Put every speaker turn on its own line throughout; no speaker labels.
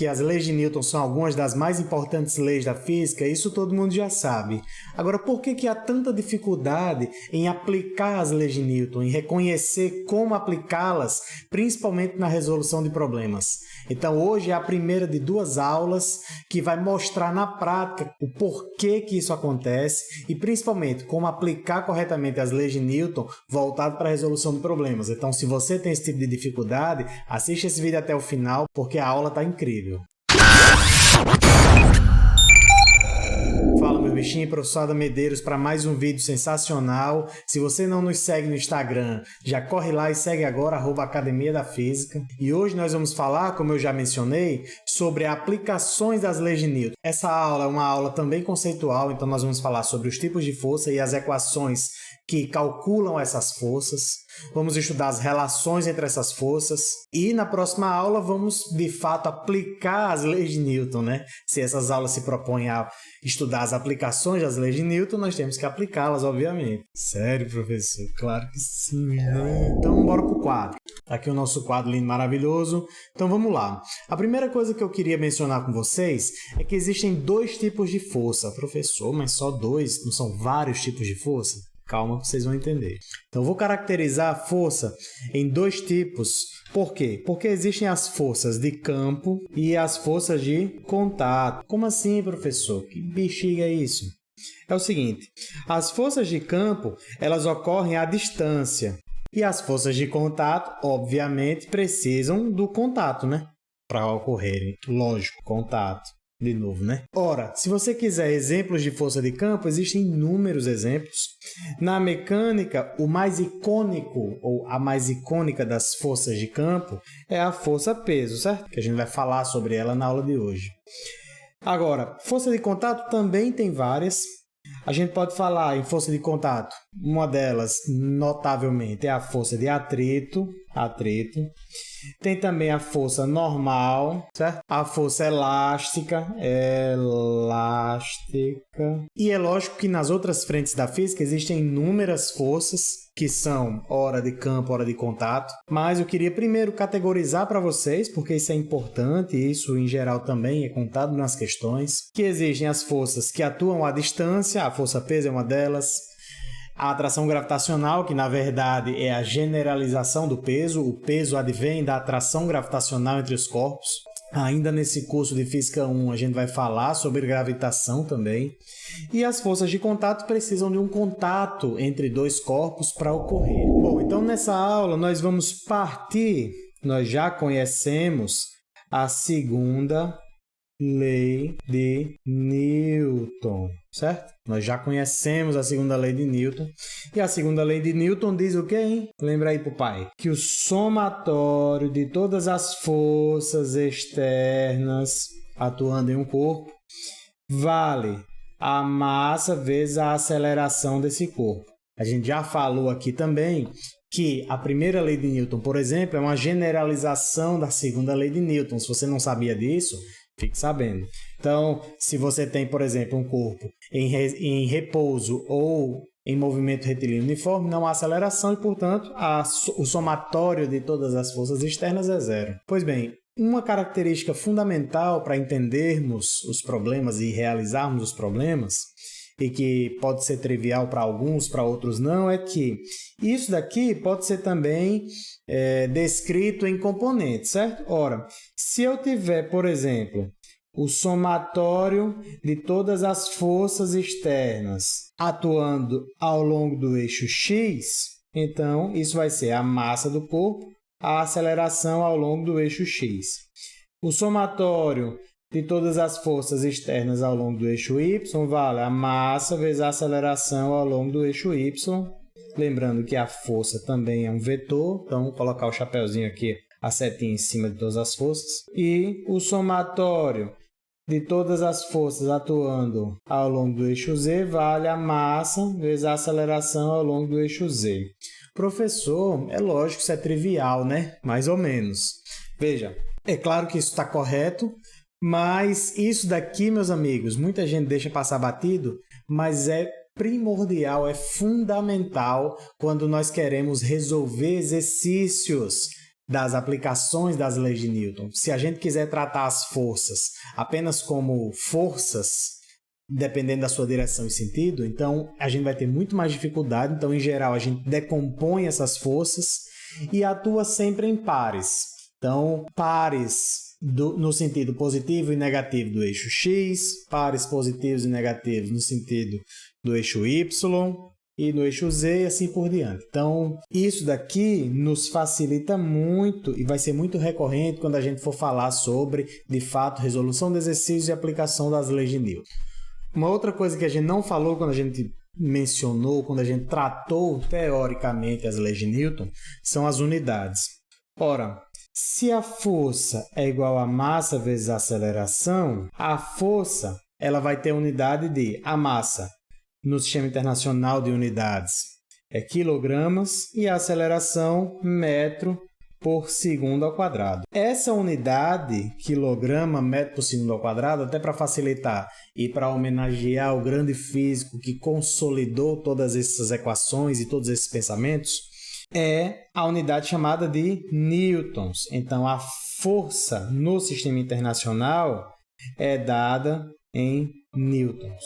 que as leis de Newton são algumas das mais importantes leis da física, isso todo mundo já sabe. Agora, por que há tanta dificuldade em aplicar as leis de Newton, em reconhecer como aplicá-las, principalmente na resolução de problemas? Então, hoje é a primeira de 2 aulas que vai mostrar na prática o porquê que isso acontece e, principalmente, como aplicar corretamente as leis de Newton voltado para a resolução de problemas. Então, se você tem esse tipo de dificuldade, assiste esse vídeo até o final, porque a aula está incrível. Fala, meu bichinho, professor Adam Medeiros, para mais um vídeo sensacional. Se você não nos segue no Instagram, já corre lá e segue agora, @Academia da Física. E hoje nós vamos falar, como eu já mencionei, sobre aplicações das leis de Newton. Essa aula é uma aula também conceitual, então nós vamos falar sobre os tipos de força e as equações que calculam essas forças. Vamos estudar as relações entre essas forças e na próxima aula vamos de fato aplicar as leis de Newton, né? Se essas aulas se propõem a estudar as aplicações das leis de Newton, nós temos que aplicá-las, obviamente. Sério, professor? Claro que sim, né? Então, bora pro quadro. Tá aqui o nosso quadro lindo, maravilhoso. Então, vamos lá. A primeira coisa que eu queria mencionar com vocês é que existem 2 tipos de força. Professor, mas só 2? Não são vários tipos de força? Calma, vocês vão entender. Então, eu vou caracterizar a força em 2 tipos. Por quê? Porque existem as forças de campo e as forças de contato. Como assim, professor? Que bexiga é isso? É o seguinte, as forças de campo, elas ocorrem à distância. E as forças de contato, obviamente, precisam do contato, né? Para ocorrerem. Lógico, contato. De novo, né? Ora, se você quiser exemplos de força de campo, existem inúmeros exemplos. Na mecânica, o mais icônico, ou a mais icônica das forças de campo, é a força-peso, certo? Que a gente vai falar sobre ela na aula de hoje. Agora, força de contato também tem várias. A gente pode falar em força de contato. Uma delas, notavelmente, é a força de atrito. Tem também a força normal, certo? A força elástica. E é lógico que nas outras frentes da física existem inúmeras forças que são hora de campo, hora de contato. Mas eu queria primeiro categorizar para vocês, porque isso é importante e isso em geral também é contado nas questões, que existem as forças que atuam à distância, a força-peso é uma delas. A atração gravitacional, que na verdade é a generalização do peso. O peso advém da atração gravitacional entre os corpos. Ainda nesse curso de Física 1 a gente vai falar sobre gravitação também. E as forças de contato precisam de um contato entre 2 corpos para ocorrer. Bom, então nessa aula nós vamos partir, nós já conhecemos a segunda lei de Newton, certo? Nós já conhecemos a segunda lei de Newton. E a segunda lei de Newton diz o quê, hein? Lembra aí, papai? Que o somatório de todas as forças externas atuando em um corpo vale a massa vezes a aceleração desse corpo. A gente já falou aqui também que a primeira lei de Newton, por exemplo, é uma generalização da segunda lei de Newton. Se você não sabia disso, fique sabendo. Então, se você tem, por exemplo, um corpo em repouso ou em movimento retilíneo uniforme, não há aceleração e, portanto, o somatório de todas as forças externas é 0. Pois bem, uma característica fundamental para entendermos os problemas e realizarmos os problemas, e que pode ser trivial para alguns, para outros não, é que isso daqui pode ser também descrito em componentes, certo? Ora, se eu tiver, por exemplo, o somatório de todas as forças externas atuando ao longo do eixo x, então isso vai ser a massa do corpo, a aceleração ao longo do eixo x. O somatório de todas as forças externas ao longo do eixo y vale a massa vezes a aceleração ao longo do eixo y. Lembrando que a força também é um vetor, então vou colocar o chapeuzinho aqui, a setinha em cima de todas as forças. E o somatório de todas as forças atuando ao longo do eixo z vale a massa vezes a aceleração ao longo do eixo z. Professor, é lógico que isso é trivial, né? Mais ou menos. Veja, é claro que isso está correto, mas isso daqui, meus amigos, muita gente deixa passar batido, mas é primordial, é fundamental quando nós queremos resolver exercícios das aplicações das leis de Newton. Se a gente quiser tratar as forças apenas como forças, dependendo da sua direção e sentido, então a gente vai ter muito mais dificuldade. Então, em geral, a gente decompõe essas forças e atua sempre em pares. Então, pares no sentido positivo e negativo do eixo X, pares positivos e negativos no sentido do eixo Y e no eixo Z e assim por diante. Então, isso daqui nos facilita muito e vai ser muito recorrente quando a gente for falar sobre, de fato, resolução de exercícios e aplicação das leis de Newton. Uma outra coisa que a gente não falou quando a gente mencionou, quando a gente tratou teoricamente as leis de Newton, são as unidades. Ora, se a força é igual a massa vezes a aceleração, a força ela vai ter a unidade de a massa no Sistema Internacional de Unidades é quilogramas e a aceleração metro por segundo ao quadrado. Essa unidade, quilograma, metro por segundo ao quadrado, até para facilitar e para homenagear o grande físico que consolidou todas essas equações e todos esses pensamentos, é a unidade chamada de newtons. Então, a força no sistema internacional é dada em newtons.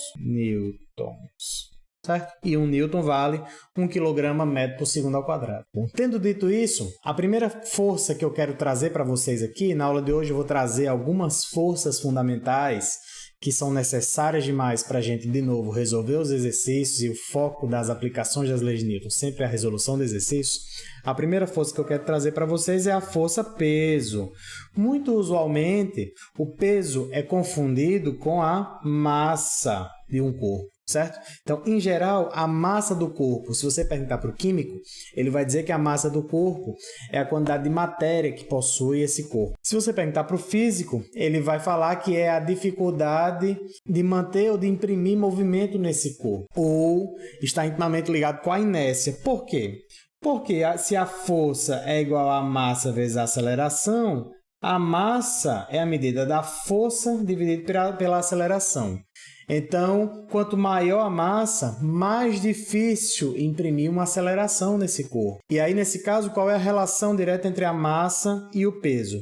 Certo? E um newton vale 1 kg metro por segundo ao quadrado. Bom, tendo dito isso, a primeira força que eu quero trazer para vocês aqui, na aula de hoje eu vou trazer algumas forças fundamentais que são necessárias demais para a gente, de novo, resolver os exercícios e o foco das aplicações das leis de Newton, sempre a resolução de exercícios. A primeira força que eu quero trazer para vocês é a força peso. Muito usualmente, o peso é confundido com a massa de um corpo, certo? Então, em geral, a massa do corpo, se você perguntar para o químico, ele vai dizer que a massa do corpo é a quantidade de matéria que possui esse corpo. Se você perguntar para o físico, ele vai falar que é a dificuldade de manter ou de imprimir movimento nesse corpo, ou está intimamente ligado com a inércia. Por quê? Porque se a força é igual à massa vezes a aceleração, a massa é a medida da força dividida pela aceleração. Então, quanto maior a massa, mais difícil imprimir uma aceleração nesse corpo. E aí, nesse caso, qual é a relação direta entre a massa e o peso?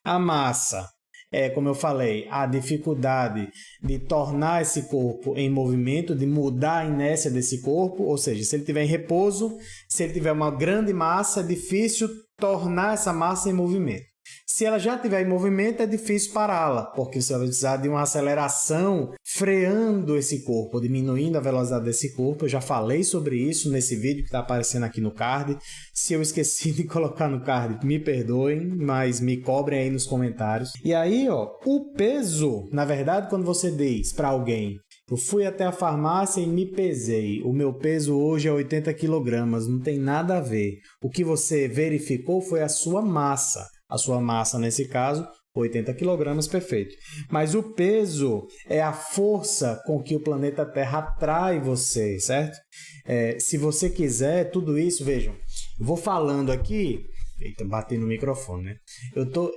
A massa é, como eu falei, a dificuldade de tornar esse corpo em movimento, de mudar a inércia desse corpo, ou seja, se ele estiver em repouso, se ele tiver uma grande massa, é difícil tornar essa massa em movimento. Se ela já estiver em movimento, é difícil pará-la, porque você vai precisar de uma aceleração freando esse corpo, diminuindo a velocidade desse corpo. Eu já falei sobre isso nesse vídeo que está aparecendo aqui no card. Se eu esqueci de colocar no card, me perdoem, mas me cobrem aí nos comentários. E aí, ó, o peso, na verdade, quando você diz para alguém: eu fui até a farmácia e me pesei. O meu peso hoje é 80 kg. Não tem nada a ver. O que você verificou foi a sua massa. A sua massa, nesse caso, 80 kg, perfeito. Mas o peso é a força com que o planeta Terra atrai você, certo? Se você quiser, tudo isso, vejam, eu vou falando aqui... Eita, bati no microfone, né?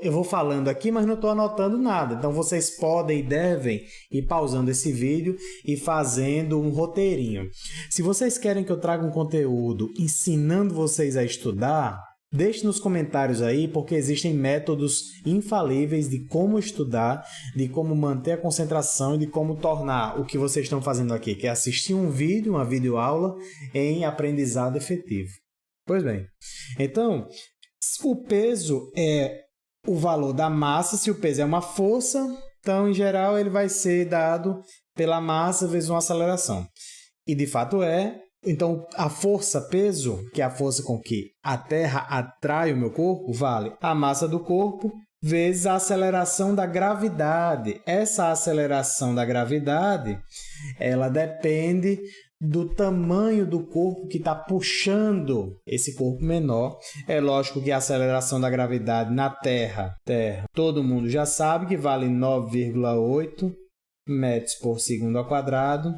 Eu vou falando aqui, mas não estou anotando nada. Então, vocês podem e devem ir pausando esse vídeo e fazendo um roteirinho. Se vocês querem que eu traga um conteúdo ensinando vocês a estudar, deixe nos comentários aí, porque existem métodos infalíveis de como estudar, de como manter a concentração e de como tornar o que vocês estão fazendo aqui, que é assistir um vídeo, uma videoaula, em aprendizado efetivo. Pois bem, então... o peso é o valor da massa. Se o peso é uma força, então, em geral, ele vai ser dado pela massa vezes uma aceleração. E, de fato, é. Então, a força-peso, que é a força com que a Terra atrai o meu corpo, vale a massa do corpo vezes a aceleração da gravidade. Essa aceleração da gravidade, ela depende do tamanho do corpo que está puxando esse corpo menor. É lógico que a aceleração da gravidade na Terra, todo mundo já sabe que vale 9,8 metros por segundo ao quadrado.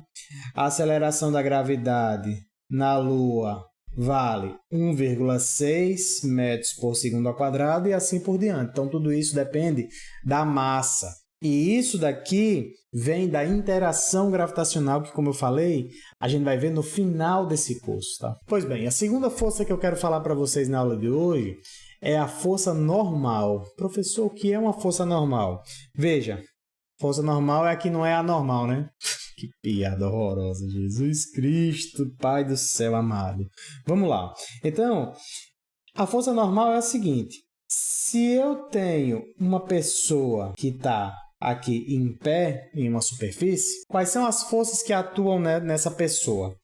A aceleração da gravidade na Lua vale 1,6 metros por segundo ao quadrado e assim por diante. Então, tudo isso depende da massa. E isso daqui vem da interação gravitacional que, como eu falei, a gente vai ver no final desse curso, tá? Pois bem, a segunda força que eu quero falar para vocês na aula de hoje é a força normal. Professor, o que é uma força normal? Veja, força normal é a que não é anormal, né? Que piada horrorosa, Jesus Cristo, Pai do céu amado. Vamos lá. Então, a força normal é a seguinte. Se eu tenho uma pessoa que está aqui em pé, em uma superfície, quais são as forças que atuam nessa pessoa?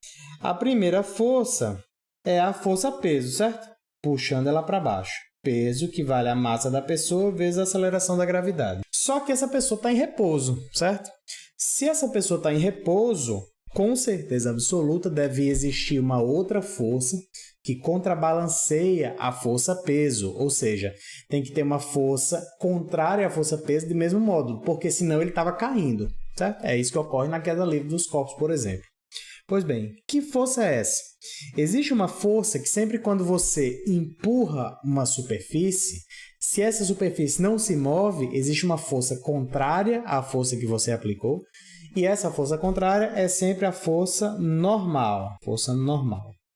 A primeira força é a força-peso, certo? Puxando ela para baixo. Peso que vale a massa da pessoa vezes a aceleração da gravidade. Só que essa pessoa está em repouso, certo? Se essa pessoa está em repouso, com certeza absoluta deve existir uma outra força que contrabalanceia a força-peso, ou seja, tem que ter uma força contrária à força-peso do mesmo modo, porque senão ele estava caindo, certo? É isso que ocorre na queda livre dos corpos, por exemplo. Pois bem, que força é essa? Existe uma força que sempre quando você empurra uma superfície, se essa superfície não se move, existe uma força contrária à força que você aplicou, e essa força contrária é sempre a força normal,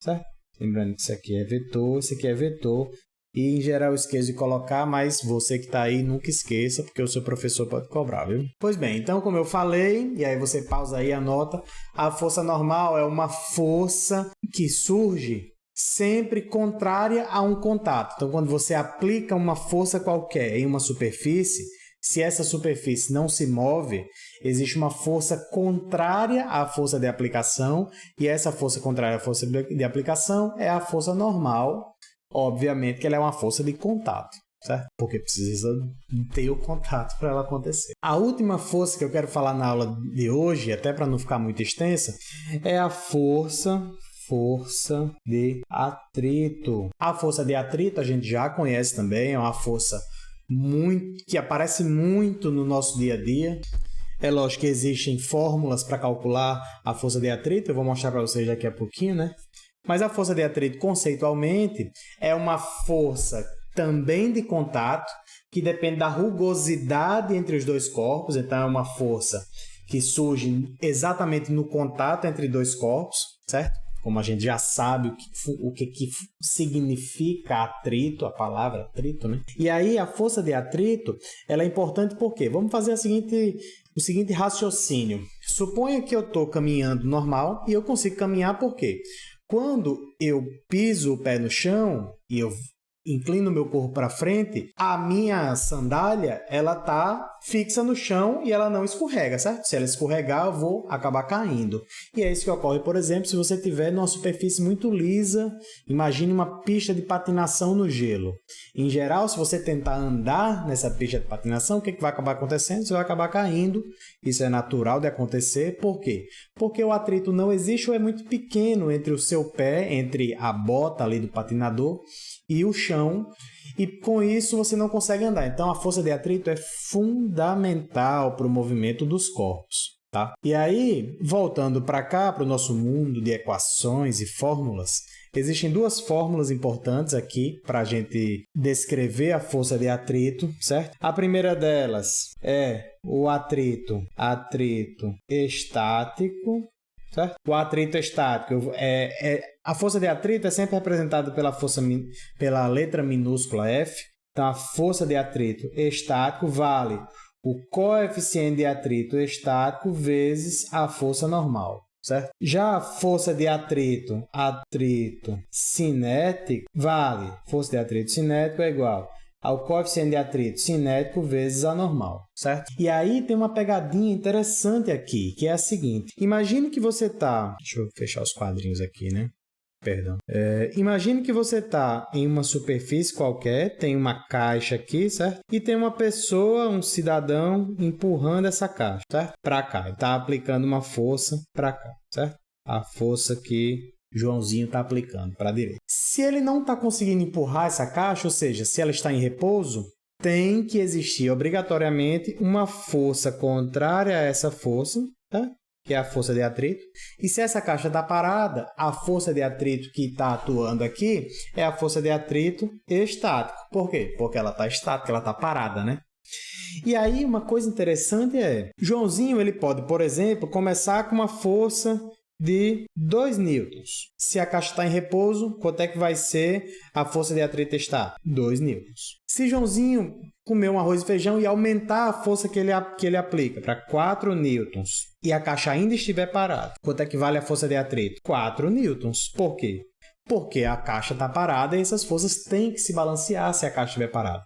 certo? Lembrando que isso aqui é vetor, isso aqui é vetor, e em geral eu esqueço de colocar, mas você que está aí nunca esqueça, porque o seu professor pode cobrar, viu? Pois bem, então como eu falei, e aí você pausa aí e anota, a força normal é uma força que surge sempre contrária a um contato. Então quando você aplica uma força qualquer em uma superfície, se essa superfície não se move, existe uma força contrária à força de aplicação, e essa força contrária à força de aplicação é a força normal. Obviamente que ela é uma força de contato, certo? Porque precisa ter o contato para ela acontecer. A última força que eu quero falar na aula de hoje, até para não ficar muito extensa, é a força de atrito. A força de atrito a gente já conhece também, é uma força que aparece muito no nosso dia a dia. É lógico que existem fórmulas para calcular a força de atrito, eu vou mostrar para vocês daqui a pouquinho, né? Mas a força de atrito, conceitualmente, é uma força também de contato, que depende da rugosidade entre os dois corpos. Então, é uma força que surge exatamente no contato entre dois corpos, certo? Como a gente já sabe o que significa atrito, a palavra atrito, né? E aí, a força de atrito, ela é importante porque vamos fazer o seguinte raciocínio. Suponha que eu estou caminhando normal e eu consigo caminhar por quê? Quando eu piso o pé no chão e eu inclino meu corpo para frente, a minha sandália ela tá fixa no chão e ela não escorrega, certo? Se ela escorregar, eu vou acabar caindo. E é isso que ocorre, por exemplo, se você tiver numa superfície muito lisa, imagine uma pista de patinação no gelo. Em geral, se você tentar andar nessa pista de patinação, o que vai acabar acontecendo? Você vai acabar caindo. Isso é natural de acontecer. Por quê? Porque o atrito não existe ou é muito pequeno entre o seu pé, entre a bota ali do patinador e o chão, e com isso você não consegue andar. Então a força de atrito é fundamental para o movimento dos corpos, tá? E aí, voltando para cá, para o nosso mundo de equações e fórmulas, existem duas fórmulas importantes aqui para a gente descrever a força de atrito, certo? A primeira delas é o atrito estático, certo? O atrito estático a força de atrito é sempre representada pela letra minúscula F. Então, a força de atrito estático vale o coeficiente de atrito estático vezes a força normal, certo? Já a força de atrito cinético vale, força de atrito cinético é igual ao coeficiente de atrito cinético vezes a normal, certo? E aí tem uma pegadinha interessante aqui, que é a seguinte. Imagine que você está... Deixa eu fechar os quadrinhos aqui, né? Perdão. Imagine que você está em uma superfície qualquer, tem uma caixa aqui, certo? E tem uma pessoa, um cidadão, empurrando essa caixa, certo? Para cá. Ele está aplicando uma força para cá, certo? A força que Joãozinho está aplicando para a direita. Se ele não está conseguindo empurrar essa caixa, ou seja, se ela está em repouso, tem que existir obrigatoriamente uma força contrária a essa força, tá? Que é a força de atrito. E se essa caixa está parada, a força de atrito que está atuando aqui é a força de atrito estático. Por quê? Porque ela está estática, ela está parada, né? E aí uma coisa interessante é, Joãozinho ele pode, por exemplo, começar com uma força de 2 newtons. Se a caixa está em repouso, quanto é que vai ser a força de atrito estático? 2 newtons. Se Joãozinho comer um arroz e feijão e aumentar a força que ele aplica para 4 newtons e a caixa ainda estiver parada, quanto é que vale a força de atrito? 4 newtons. Por quê? Porque a caixa está parada e essas forças têm que se balancear se a caixa estiver parada.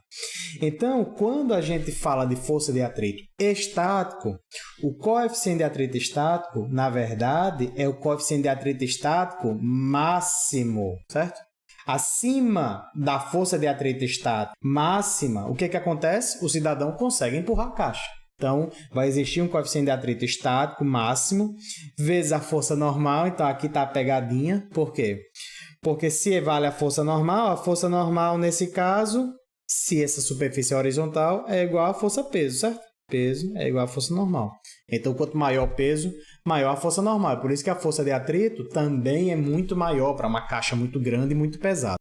Então, quando a gente fala de força de atrito estático, o coeficiente de atrito estático, na verdade, é o coeficiente de atrito estático máximo, certo? Acima da força de atrito estático máxima, o que acontece? O cidadão consegue empurrar a caixa. Então, vai existir um coeficiente de atrito estático máximo vezes a força normal. Então, aqui está a pegadinha. Por quê? Porque se vale a força normal, nesse caso, se essa superfície é horizontal, é igual a força peso, certo? Peso é igual a força normal. Então, quanto maior o peso, maior a força normal. Por isso que a força de atrito também é muito maior para uma caixa muito grande e muito pesada.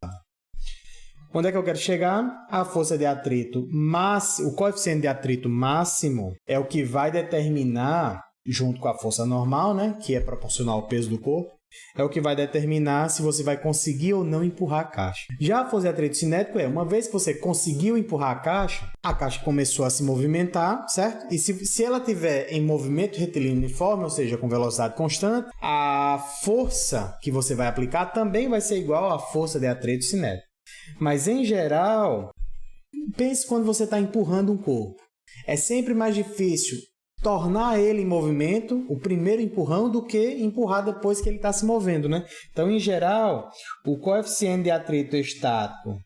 Onde é que eu quero chegar? A força de atrito máximo, o coeficiente de atrito máximo é o que vai determinar, junto com a força normal, né, que é proporcional ao peso do corpo, é o que vai determinar se você vai conseguir ou não empurrar a caixa. Já a força de atrito cinético uma vez que você conseguiu empurrar a caixa começou a se movimentar, certo? E se ela estiver em movimento retilíneo uniforme, ou seja, com velocidade constante, a força que você vai aplicar também vai ser igual à força de atrito cinético. Mas, em geral, pense quando você está empurrando um corpo. É sempre mais difícil tornar ele em movimento, o primeiro empurrão, do que empurrar depois que ele está se movendo, né? Então, em geral, o coeficiente de atrito estático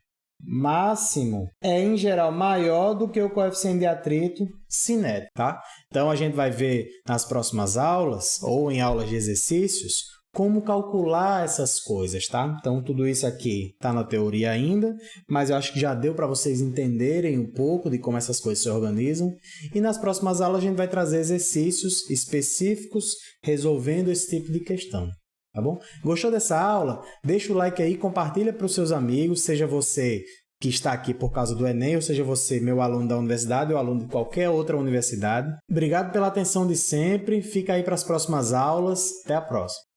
máximo é, em geral, maior do que o coeficiente de atrito cinético, tá? Então, a gente vai ver nas próximas aulas, ou em aulas de exercícios, como calcular essas coisas, tá? Então, tudo isso aqui está na teoria ainda, mas eu acho que já deu para vocês entenderem um pouco de como essas coisas se organizam. E nas próximas aulas a gente vai trazer exercícios específicos resolvendo esse tipo de questão, tá bom? Gostou dessa aula? Deixa o like aí, compartilha para os seus amigos, seja você que está aqui por causa do Enem, ou seja você, meu aluno da universidade ou aluno de qualquer outra universidade. Obrigado pela atenção de sempre, fica aí para as próximas aulas, até a próxima.